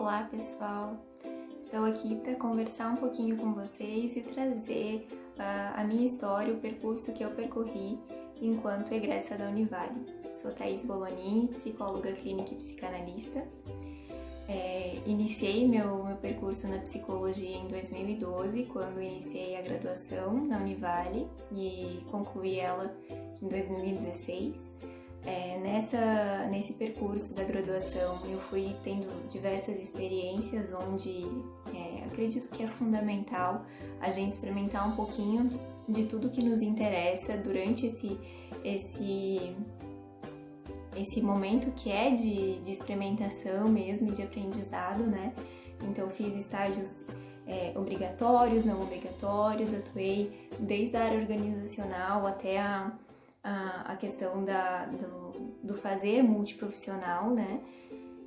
Olá pessoal, estou aqui para conversar um pouquinho com vocês e trazer a minha história, o percurso que eu percorri enquanto egressa da Univale. Sou Thaís Bolonini, psicóloga clínica e psicanalista. Iniciei meu percurso na psicologia em 2012, quando iniciei a graduação na Univale e concluí ela em 2016. Nesse percurso da graduação eu fui tendo diversas experiências onde acredito que é fundamental a gente experimentar um pouquinho de tudo que nos interessa durante esse momento que é de experimentação mesmo e de aprendizado, né? Então fiz estágios obrigatórios, não obrigatórios, atuei desde a área organizacional até a questão do fazer multiprofissional, né?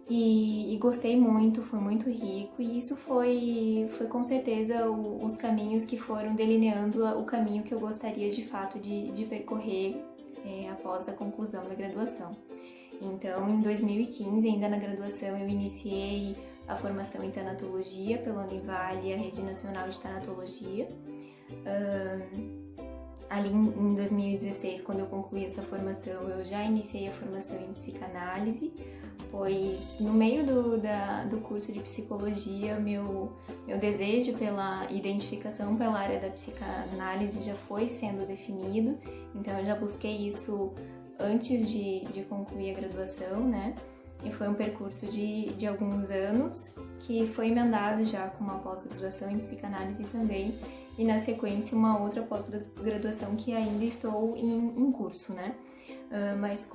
E gostei muito, foi muito rico, e isso foi com certeza os caminhos que foram delineando o caminho que eu gostaria de fato de percorrer após a conclusão da graduação. Então, em 2015, ainda na graduação, eu iniciei a formação em tanatologia pela Univale e a Rede Nacional de Tanatologia. Ali em 2016, quando eu concluí essa formação, eu já iniciei a formação em psicanálise, pois no meio do curso de psicologia, meu desejo pela identificação pela área da psicanálise já foi sendo definido, então eu já busquei isso antes de concluir a graduação, né? E foi um percurso de alguns anos, que foi emendado já com uma pós-graduação em psicanálise também, e na sequência uma outra pós-graduação que ainda estou em curso, né? Mas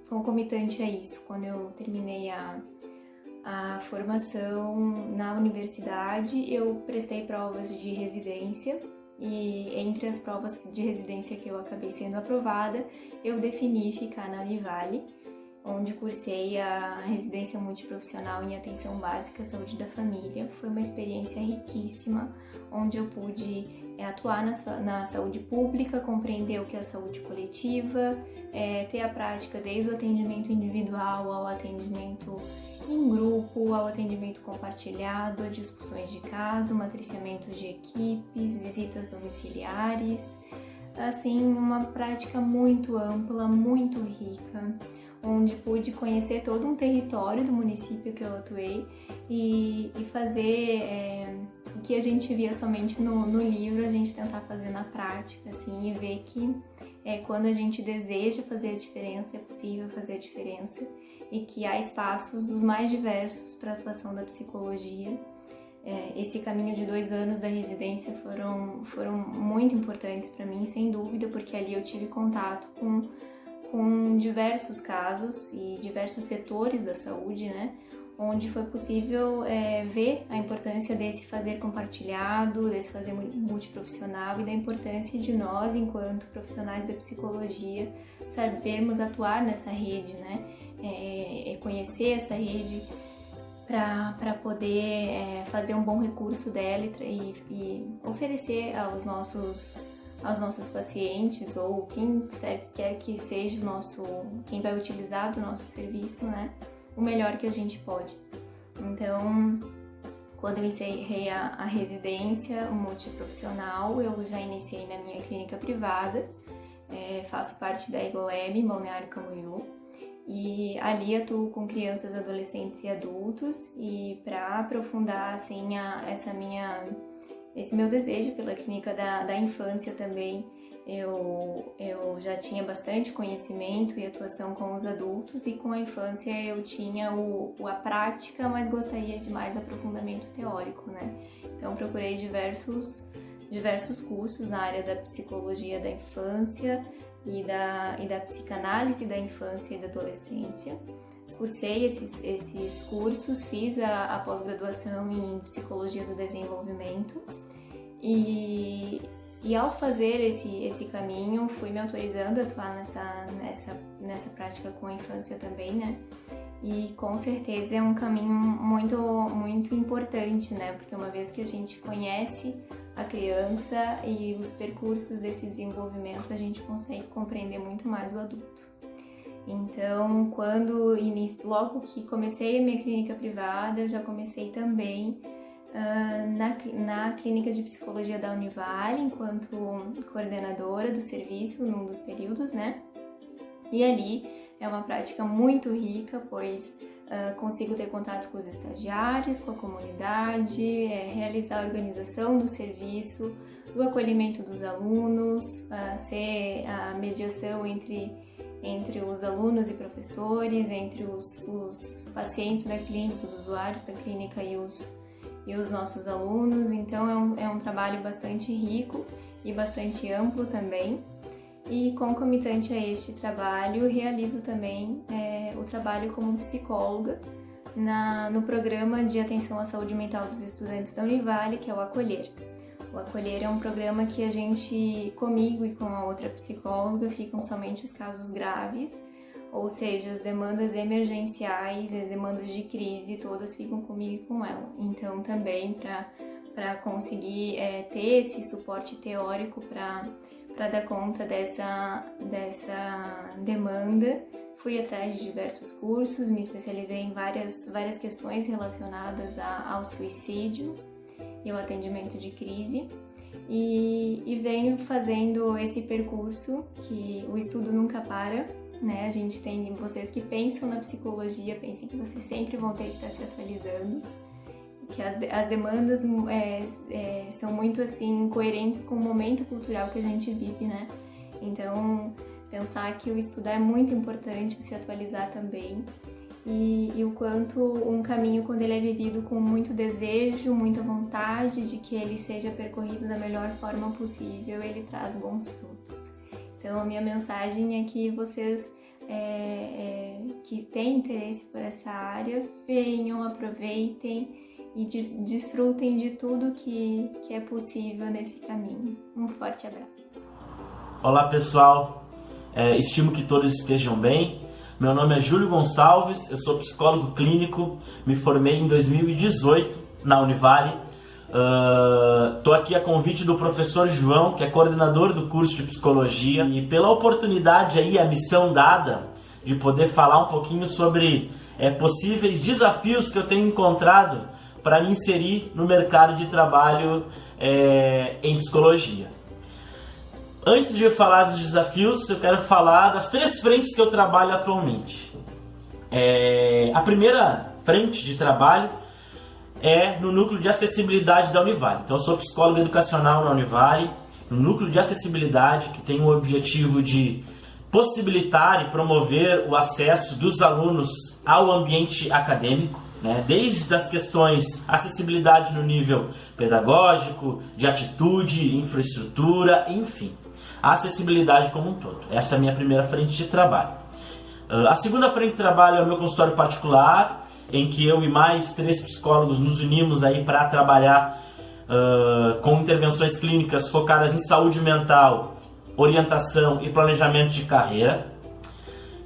concomitante a isso, quando eu terminei a formação na universidade, eu prestei provas de residência, e entre as provas de residência que eu acabei sendo aprovada, eu defini ficar na Univale, onde cursei a residência multiprofissional em atenção básica à saúde da família. Foi uma experiência riquíssima, onde eu pude atuar na saúde pública, compreender o que é a saúde coletiva, ter a prática desde o atendimento individual ao atendimento em grupo, ao atendimento compartilhado, a discussões de caso, matriciamentos de equipes, visitas domiciliares, assim, uma prática muito ampla, muito rica, onde pude conhecer todo um território do município que eu atuei e fazer o que a gente via somente no livro, a gente tentar fazer na prática, assim, e ver que quando a gente deseja fazer a diferença, é possível fazer a diferença, e que há espaços dos mais diversos para a atuação da psicologia. Esse caminho de 2 anos da residência foram muito importantes para mim, sem dúvida, porque ali eu tive contato com diversos casos e diversos setores da saúde, né? Onde foi possível ver a importância desse fazer compartilhado, desse fazer multiprofissional e da importância de nós, enquanto profissionais da psicologia, sabermos atuar nessa rede, né? Conhecer essa rede para poder fazer um bom recurso dela e oferecer aos nossos pacientes ou quem quer que seja quem vai utilizar do nosso serviço, né, o melhor que a gente pode. Então, quando eu encerrei a residência multiprofissional, eu já iniciei na minha clínica privada, faço parte da Egolab em Balneário Camboriú, e ali atuo com crianças, adolescentes e adultos, e para aprofundar assim esse meu desejo pela clínica da infância também, eu já tinha bastante conhecimento e atuação com os adultos, e com a infância eu tinha a prática, mas gostaria de mais aprofundamento teórico, né? Então procurei diversos cursos na área da psicologia da infância e da psicanálise da infância e da adolescência. Cursei esses cursos, fiz a pós-graduação em psicologia do desenvolvimento e ao fazer esse caminho fui me autorizando a atuar nessa prática com a infância também, né? E com certeza é um caminho muito, muito importante, né? Porque uma vez que a gente conhece a criança e os percursos desse desenvolvimento, a gente consegue compreender muito mais o adulto. Então, logo que comecei a minha clínica privada, eu já comecei também na clínica de psicologia da Univale, enquanto coordenadora do serviço num dos períodos, né? E ali é uma prática muito rica, pois consigo ter contato com os estagiários, com a comunidade, realizar a organização do serviço, do acolhimento dos alunos, ser a mediação entre os alunos e professores, entre os pacientes da clínica, os usuários da clínica e os nossos alunos. Então é um trabalho bastante rico e bastante amplo também. E concomitante a este trabalho, realizo também o trabalho como psicóloga no programa de atenção à saúde mental dos estudantes da Univale, que é o Acolher. O Acolher é um programa que comigo e com a outra psicóloga, ficam somente os casos graves, ou seja, as demandas emergenciais e demandas de crise, todas ficam comigo e com ela. Então, também para conseguir ter esse suporte teórico para dar conta dessa demanda, fui atrás de diversos cursos, me especializei em várias questões relacionadas ao suicídio e ao atendimento de crise, e venho fazendo esse percurso, que o estudo nunca para, né? A gente tem vocês que pensam na psicologia, pensem que vocês sempre vão ter que estar se atualizando, que as demandas são muito assim coerentes com o momento cultural que a gente vive, né? Então, pensar que o estudar é muito importante, se atualizar também, e o quanto um caminho, quando ele é vivido com muito desejo, muita vontade de que ele seja percorrido da melhor forma possível, ele traz bons frutos. Então, a minha mensagem é que vocês que têm interesse por essa área, venham, aproveitem e desfrutem de tudo que é possível nesse caminho. Um forte abraço. Olá pessoal, estimo que todos estejam bem. Meu nome é Júlio Gonçalves, eu sou psicólogo clínico, me formei em 2018 na Univale. Estou aqui a convite do professor João, que é coordenador do curso de psicologia, e pela oportunidade aí, a missão dada de poder falar um pouquinho sobre possíveis desafios que eu tenho encontrado para me inserir no mercado de trabalho em psicologia. Antes de falar dos desafios, eu quero falar das 3 frentes que eu trabalho atualmente. A primeira frente de trabalho é no núcleo de acessibilidade da Univale. Então, eu sou psicólogo educacional na Univale, no núcleo de acessibilidade, que tem o objetivo de possibilitar e promover o acesso dos alunos ao ambiente acadêmico, né? Desde as questões acessibilidade no nível pedagógico, de atitude, infraestrutura, enfim, a acessibilidade como um todo. Essa é a minha primeira frente de trabalho. A segunda frente de trabalho é o meu consultório particular, em que eu e mais 3 psicólogos nos unimos aí para trabalhar com intervenções clínicas focadas em saúde mental, orientação e planejamento de carreira.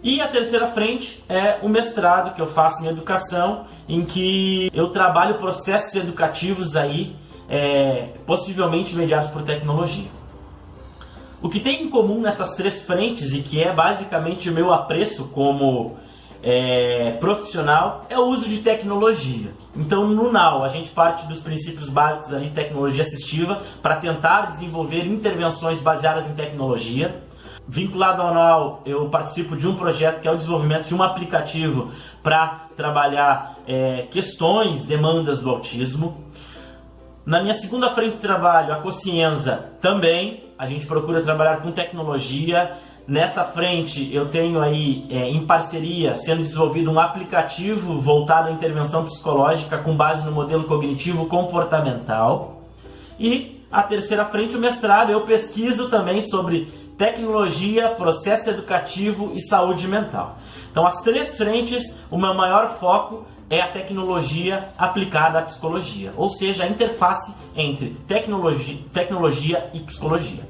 E a terceira frente é o mestrado que eu faço em educação, em que eu trabalho processos educativos aí, possivelmente mediados por tecnologia. O que tem em comum nessas 3 frentes, e que é basicamente o meu apreço como profissional, é o uso de tecnologia. Então, no NAU, a gente parte dos princípios básicos ali de tecnologia assistiva para tentar desenvolver intervenções baseadas em tecnologia. Vinculado ao NAU, eu participo de um projeto que é o desenvolvimento de um aplicativo para trabalhar questões, demandas do autismo. Na minha segunda frente de trabalho, a Cocienza, também a gente procura trabalhar com tecnologia. Nessa frente eu tenho aí, em parceria, sendo desenvolvido um aplicativo voltado à intervenção psicológica com base no modelo cognitivo comportamental. E a terceira frente, o mestrado, eu pesquiso também sobre tecnologia, processo educativo e saúde mental. Então, as 3 frentes, o meu maior foco é a tecnologia aplicada à psicologia, ou seja, a interface entre tecnologia e psicologia.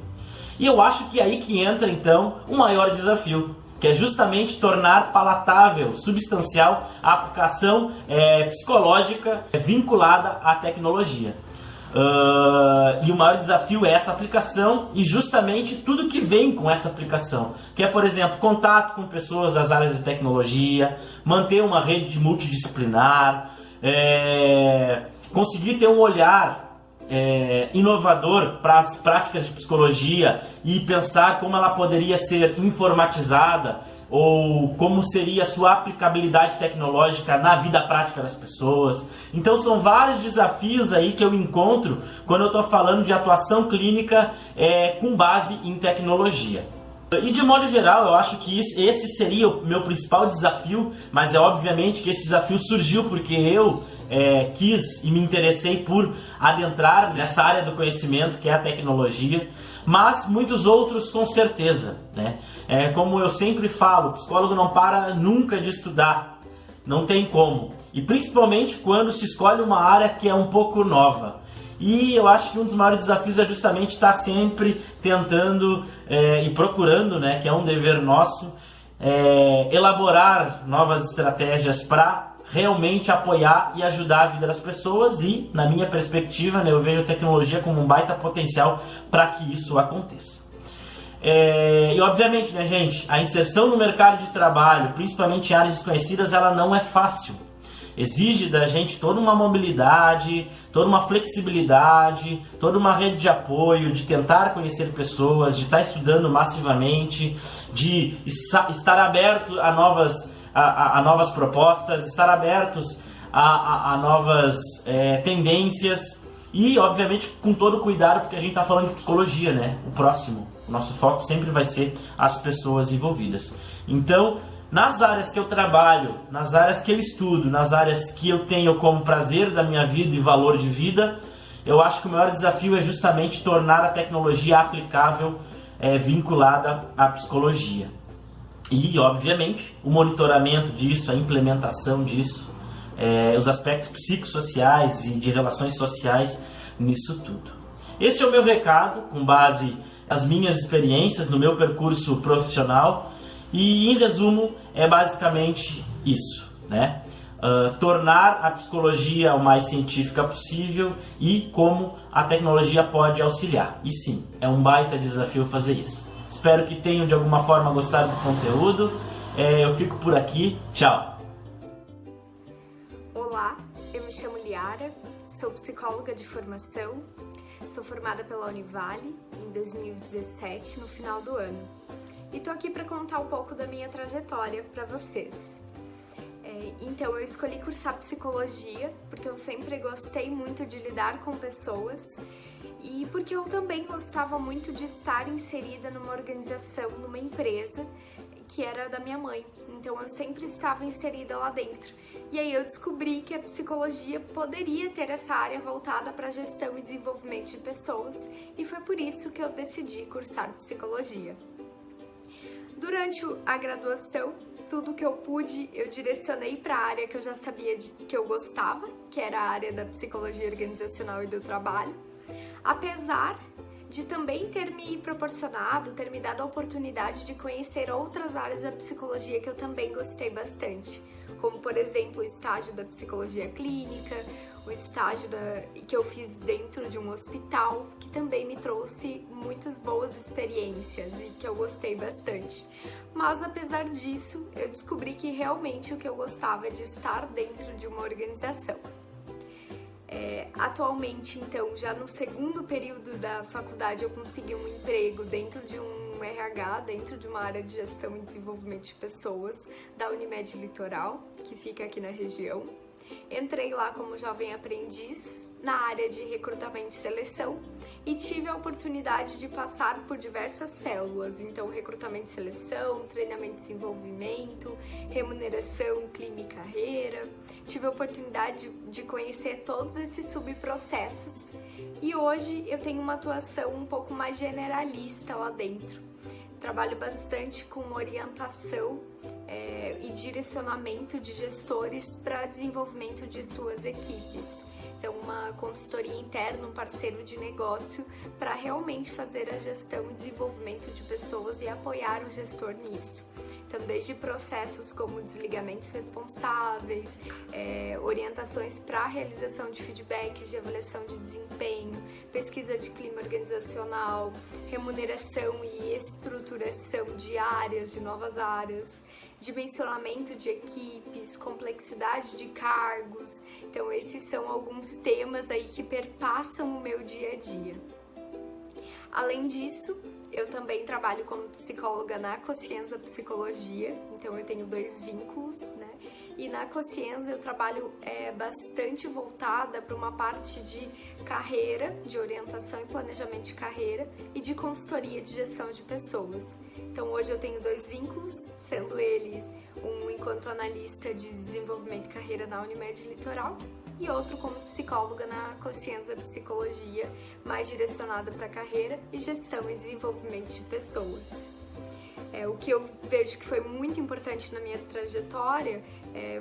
E eu acho que é aí que entra, então, o maior desafio, que é justamente tornar palatável, substancial, a aplicação psicológica vinculada à tecnologia. E o maior desafio é essa aplicação e justamente tudo que vem com essa aplicação, que é, por exemplo, contato com pessoas das áreas de tecnologia, manter uma rede multidisciplinar, conseguir ter um olhar inovador para as práticas de psicologia e pensar como ela poderia ser informatizada ou como seria a sua aplicabilidade tecnológica na vida prática das pessoas. Então são vários desafios aí que eu encontro quando eu estou falando de atuação clínica com base em tecnologia. E de modo geral, eu acho que esse seria o meu principal desafio, mas é obviamente que esse desafio surgiu porque eu quis e me interessei por adentrar nessa área do conhecimento que é a tecnologia, mas muitos outros com certeza, né? Como eu sempre falo, o psicólogo não para nunca de estudar, não tem como, e principalmente quando se escolhe uma área que é um pouco nova. E eu acho que um dos maiores desafios é justamente estar sempre tentando e procurando, né, que é um dever nosso, elaborar novas estratégias para realmente apoiar e ajudar a vida das pessoas e, na minha perspectiva, né, eu vejo a tecnologia como um baita potencial para que isso aconteça. E obviamente, né, gente, a inserção no mercado de trabalho, principalmente em áreas desconhecidas, ela não é fácil. Exige da gente toda uma mobilidade, toda uma flexibilidade, toda uma rede de apoio, de tentar conhecer pessoas, de estar estudando massivamente, de estar aberto a novas propostas, estar abertos a novas tendências e, obviamente, com todo o cuidado, porque a gente está falando de psicologia, né? O nosso foco sempre vai ser as pessoas envolvidas. Então, nas áreas que eu trabalho, nas áreas que eu estudo, nas áreas que eu tenho como prazer da minha vida e valor de vida, eu acho que o maior desafio é justamente tornar a tecnologia aplicável, vinculada à psicologia. E, obviamente, o monitoramento disso, a implementação disso, os aspectos psicossociais e de relações sociais nisso tudo. Esse é o meu recado, com base nas minhas experiências, no meu percurso profissional. E, em resumo, é basicamente isso, né? Tornar a psicologia o mais científica possível e como a tecnologia pode auxiliar. E sim, é um baita desafio fazer isso. Espero que tenham de alguma forma gostado do conteúdo. Eu fico por aqui. Tchau! Olá, eu me chamo Liara, sou psicóloga de formação, sou formada pela Univale em 2017, no final do ano. E tô aqui para contar um pouco da minha trajetória para vocês. Então, eu escolhi cursar psicologia porque eu sempre gostei muito de lidar com pessoas e porque eu também gostava muito de estar inserida numa organização, numa empresa que era da minha mãe. Então, eu sempre estava inserida lá dentro. E aí eu descobri que a psicologia poderia ter essa área voltada para gestão e desenvolvimento de pessoas e foi por isso que eu decidi cursar psicologia. Durante a graduação, tudo que eu pude, eu direcionei para a área que eu já sabia que eu gostava, que era a área da psicologia organizacional e do trabalho, apesar de também ter me proporcionado, ter me dado a oportunidade de conhecer outras áreas da psicologia que eu também gostei bastante, como, por exemplo, o estágio da psicologia clínica, o estágio que eu fiz dentro de um hospital, que também me trouxe muitas boas experiências e que eu gostei bastante. Mas, apesar disso, eu descobri que realmente o que eu gostava é de estar dentro de uma organização. Atualmente, então, já no segundo período da faculdade, eu consegui um emprego dentro de um RH, dentro de uma área de gestão e desenvolvimento de pessoas da Unimed Litoral, que fica aqui na região. Entrei lá como jovem aprendiz na área de recrutamento e seleção e tive a oportunidade de passar por diversas células, então recrutamento e seleção, treinamento e desenvolvimento, remuneração, clima e carreira. Tive a oportunidade de conhecer todos esses subprocessos e hoje eu tenho uma atuação um pouco mais generalista lá dentro. Trabalho bastante com orientação e direcionamento de gestores para desenvolvimento de suas equipes. Então, uma consultoria interna, um parceiro de negócio para realmente fazer a gestão e desenvolvimento de pessoas e apoiar o gestor nisso. Então, desde processos como desligamentos responsáveis, orientações para a realização de feedbacks de avaliação de desempenho, pesquisa de clima organizacional, remuneração e estruturação de áreas, de novas áreas, dimensionamento de equipes, complexidade de cargos. Então, esses são alguns temas aí que perpassam o meu dia a dia. Além disso, eu também trabalho como psicóloga na Coscienza Psicologia, então eu tenho 2 vínculos, né? E na Coscienza eu trabalho bastante voltada para uma parte de carreira, de orientação e planejamento de carreira e de consultoria de gestão de pessoas. Então hoje eu tenho 2 vínculos, sendo eles um enquanto analista de desenvolvimento de carreira na Unimed Litoral e outro como psicóloga na Coscienza Psicologia, mais direcionada para carreira e gestão e desenvolvimento de pessoas. O que eu vejo que foi muito importante na minha trajetória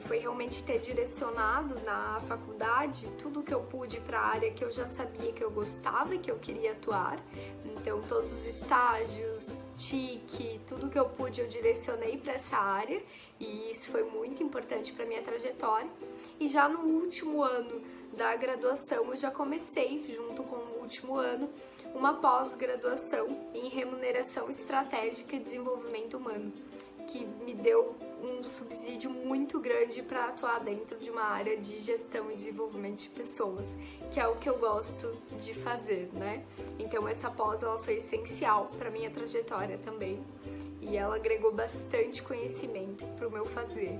foi realmente ter direcionado na faculdade tudo que eu pude para a área que eu já sabia que eu gostava e que eu queria atuar. Então, todos os estágios, TIC, tudo que eu pude eu direcionei para essa área e isso foi muito importante para a minha trajetória. E já no último ano da graduação, eu já comecei, junto com o último ano, uma pós-graduação em remuneração estratégica e desenvolvimento humano, que me deu um subsídio muito grande para atuar dentro de uma área de gestão e desenvolvimento de pessoas, que é o que eu gosto de fazer, né? Então essa pós ela foi essencial para minha trajetória também e ela agregou bastante conhecimento para o meu fazer.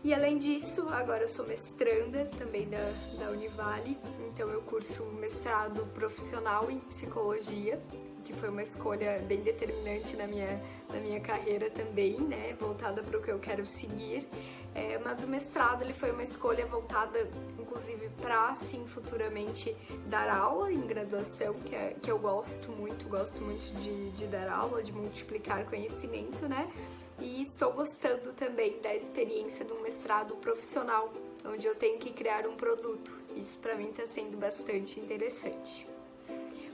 E além disso, agora eu sou mestranda também da Univale, então eu curso um mestrado profissional em psicologia, que foi uma escolha bem determinante na minha carreira também, né, voltada para o que eu quero seguir, mas o mestrado ele foi uma escolha voltada, inclusive, para, sim, futuramente dar aula em graduação, que eu gosto muito de dar aula, de multiplicar conhecimento, né, e estou gostando também da experiência de um mestrado profissional, onde eu tenho que criar um produto. Isso para mim está sendo bastante interessante.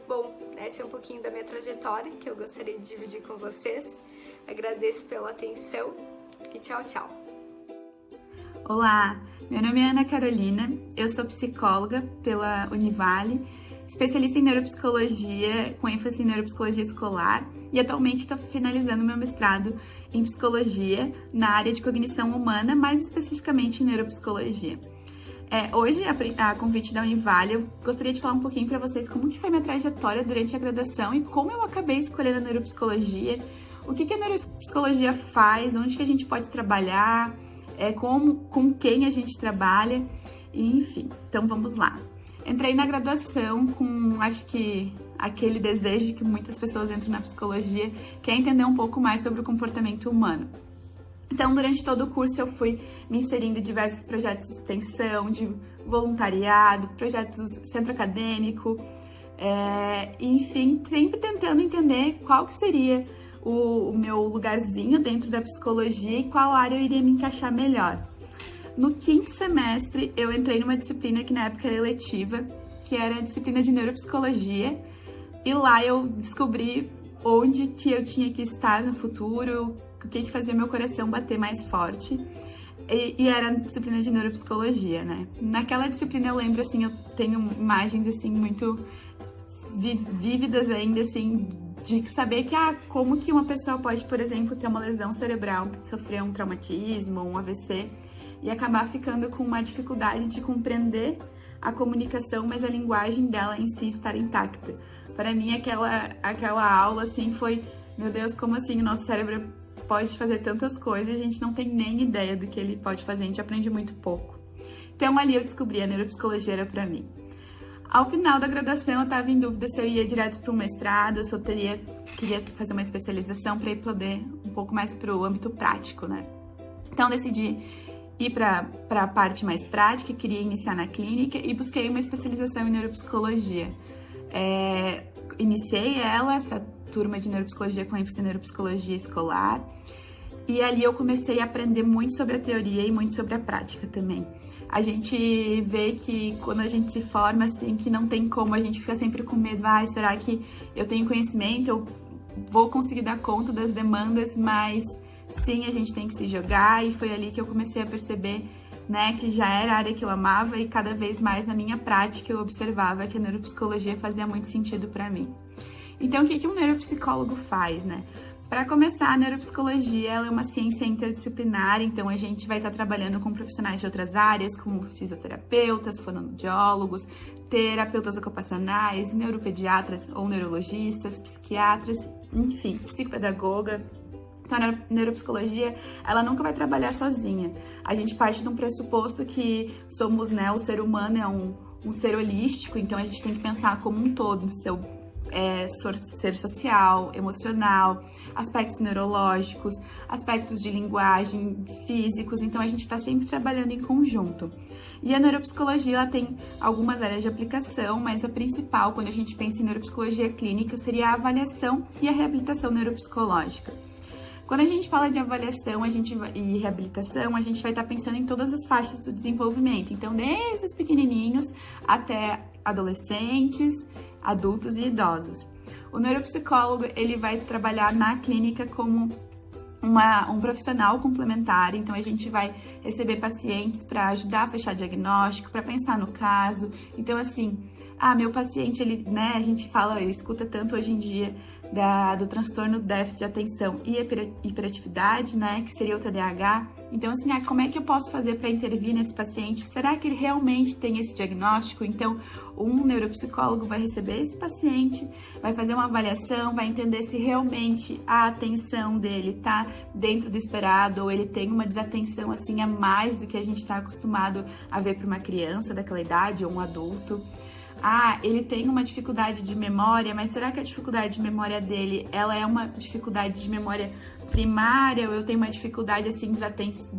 Bom, essa é um pouquinho da minha trajetória que eu gostaria de dividir com vocês. Agradeço pela atenção e tchau, tchau! Olá, meu nome é Ana Carolina, eu sou psicóloga pela Univale, especialista em neuropsicologia, com ênfase em neuropsicologia escolar e atualmente estou finalizando meu mestrado em psicologia na área de cognição humana, mais especificamente em neuropsicologia. Hoje, a convite da Univale, eu gostaria de falar um pouquinho para vocês como que foi minha trajetória durante a graduação e como eu acabei escolhendo a neuropsicologia, o que a neuropsicologia faz, onde que a gente pode trabalhar, com quem a gente trabalha, enfim. Então vamos lá. Entrei na graduação com, acho que, aquele desejo que muitas pessoas entram na psicologia, que é entender um pouco mais sobre o comportamento humano. Então, durante todo o curso, eu fui me inserindo em diversos projetos de extensão, de voluntariado, projetos centro acadêmico, enfim, sempre tentando entender qual que seria o meu lugarzinho dentro da psicologia e qual área eu iria me encaixar melhor. No 5º semestre, eu entrei numa disciplina que na época era eletiva, que era a disciplina de neuropsicologia, e lá eu descobri onde que eu tinha que estar no futuro, o que fazia meu coração bater mais forte, e era a disciplina de neuropsicologia, né? Naquela disciplina eu lembro, assim, eu tenho imagens, assim, muito vívidas ainda, assim, de saber que, como que uma pessoa pode, por exemplo, ter uma lesão cerebral, sofrer um traumatismo, um AVC, e acabar ficando com uma dificuldade de compreender a comunicação, mas a linguagem dela em si estar intacta. Para mim, aquela aula, assim, foi, meu Deus, como assim o nosso cérebro pode fazer tantas coisas e a gente não tem nem ideia do que ele pode fazer, a gente aprende muito pouco. Então, ali eu descobri a neuropsicologia era para mim. Ao final da graduação, eu estava em dúvida se eu ia direto para um mestrado, se eu queria fazer uma especialização para ir poder um pouco mais para o âmbito prático, né? Então, decidi ir para a parte mais prática, queria iniciar na clínica e busquei uma especialização em neuropsicologia. Iniciei essa turma de neuropsicologia com ênfase em neuropsicologia escolar e ali eu comecei a aprender muito sobre a teoria e muito sobre a prática também. a gente vê que quando a gente se forma, assim, que não tem como, a gente fica sempre com medo, será que eu tenho conhecimento, eu vou conseguir dar conta das demandas, mas sim, a gente tem que se jogar, e foi ali que eu comecei a perceber, né, que já era a área que eu amava, e cada vez mais na minha prática eu observava que a neuropsicologia fazia muito sentido para mim. Então, o que um neuropsicólogo faz, né? Para começar, a neuropsicologia ela é uma ciência interdisciplinar, então a gente vai estar trabalhando com profissionais de outras áreas, como fisioterapeutas, fonoaudiólogos, terapeutas ocupacionais, neuropediatras ou neurologistas, psiquiatras, enfim, psicopedagoga. Então, a neuropsicologia, ela nunca vai trabalhar sozinha. A gente parte de um pressuposto que somos, né, o ser humano é um ser holístico, então a gente tem que pensar como um todo, no seu ser social, emocional, aspectos neurológicos, aspectos de linguagem, físicos, então a gente está sempre trabalhando em conjunto. E a neuropsicologia ela tem algumas áreas de aplicação, mas a principal, quando a gente pensa em neuropsicologia clínica, seria a avaliação e a reabilitação neuropsicológica. Quando a gente fala de avaliação e reabilitação, a gente vai estar pensando em todas as faixas do desenvolvimento. Então, desde os pequenininhos até adolescentes, adultos e idosos. O neuropsicólogo, ele vai trabalhar na clínica como um profissional complementar, então a gente vai receber pacientes para ajudar a fechar diagnóstico, para pensar no caso. Então, assim, meu paciente, ele, né, a gente escuta tanto hoje em dia do transtorno déficit de atenção e hiperatividade, né, que seria o TDAH. Então, assim, como é que eu posso fazer para intervir nesse paciente? Será que ele realmente tem esse diagnóstico? Então, um neuropsicólogo vai receber esse paciente, vai fazer uma avaliação, vai entender se realmente a atenção dele está dentro do esperado ou ele tem uma desatenção, assim, a mais do que a gente está acostumado a ver para uma criança daquela idade ou um adulto. Ele tem uma dificuldade de memória, mas será que a dificuldade de memória dele, ela é uma dificuldade de memória primária ou eu tenho uma dificuldade, assim,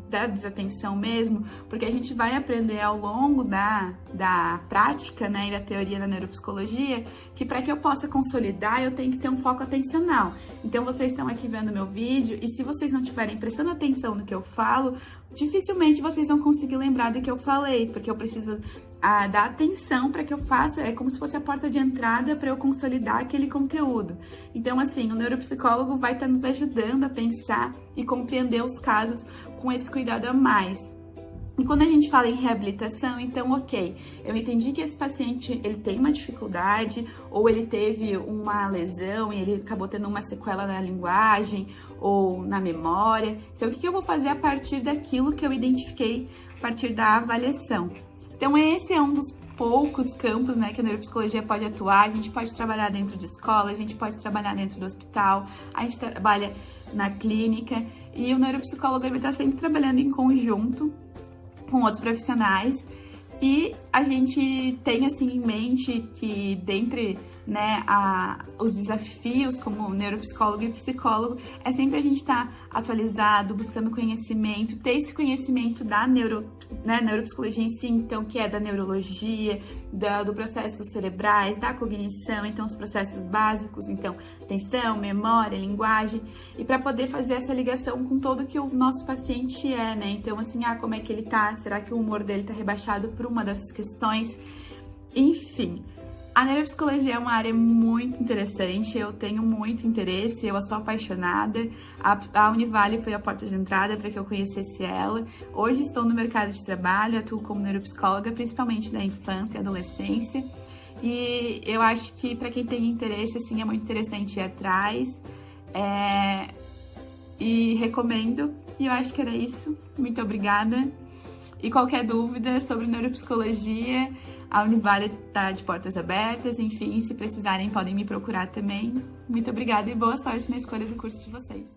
da desatenção mesmo? Porque a gente vai aprender ao longo da prática, né, e da teoria da neuropsicologia, que para que eu possa consolidar, eu tenho que ter um foco atencional. Então, vocês estão aqui vendo meu vídeo e se vocês não estiverem prestando atenção no que eu falo, dificilmente vocês vão conseguir lembrar do que eu falei, porque eu preciso dar atenção para que eu faça, é como se fosse a porta de entrada para eu consolidar aquele conteúdo. Então, assim, o neuropsicólogo vai estar nos ajudando a pensar e compreender os casos com esse cuidado a mais. E quando a gente fala em reabilitação, então, ok, eu entendi que esse paciente, ele tem uma dificuldade, ou ele teve uma lesão e ele acabou tendo uma sequela na linguagem ou na memória. Então, o que eu vou fazer a partir daquilo que eu identifiquei a partir da avaliação? Então, esse é um dos poucos campos, né, que a neuropsicologia pode atuar. A gente pode trabalhar dentro de escola, a gente pode trabalhar dentro do hospital, a gente trabalha na clínica e o neuropsicólogo vai estar sempre trabalhando em conjunto com outros profissionais. E a gente tem, assim, em mente que dentre, né, os desafios como neuropsicólogo e psicólogo é sempre a gente estar atualizado, buscando conhecimento, ter esse conhecimento da neuropsicologia em si, então, que é da neurologia, do processos cerebrais, da cognição, então os processos básicos, então atenção, memória, linguagem, e para poder fazer essa ligação com todo que o nosso paciente é, né? Então, assim, como é que ele tá? Será que o humor dele tá rebaixado por uma dessas questões? Enfim, a neuropsicologia é uma área muito interessante, eu tenho muito interesse, eu sou apaixonada. A Univale foi a porta de entrada para que eu conhecesse ela. Hoje estou no mercado de trabalho, atuo como neuropsicóloga, principalmente da infância e adolescência. E eu acho que para quem tem interesse, assim, é muito interessante ir atrás. E recomendo. E eu acho que era isso. Muito obrigada. E qualquer dúvida sobre neuropsicologia, a Univale está de portas abertas, enfim, se precisarem podem me procurar também. Muito obrigada e boa sorte na escolha do curso de vocês.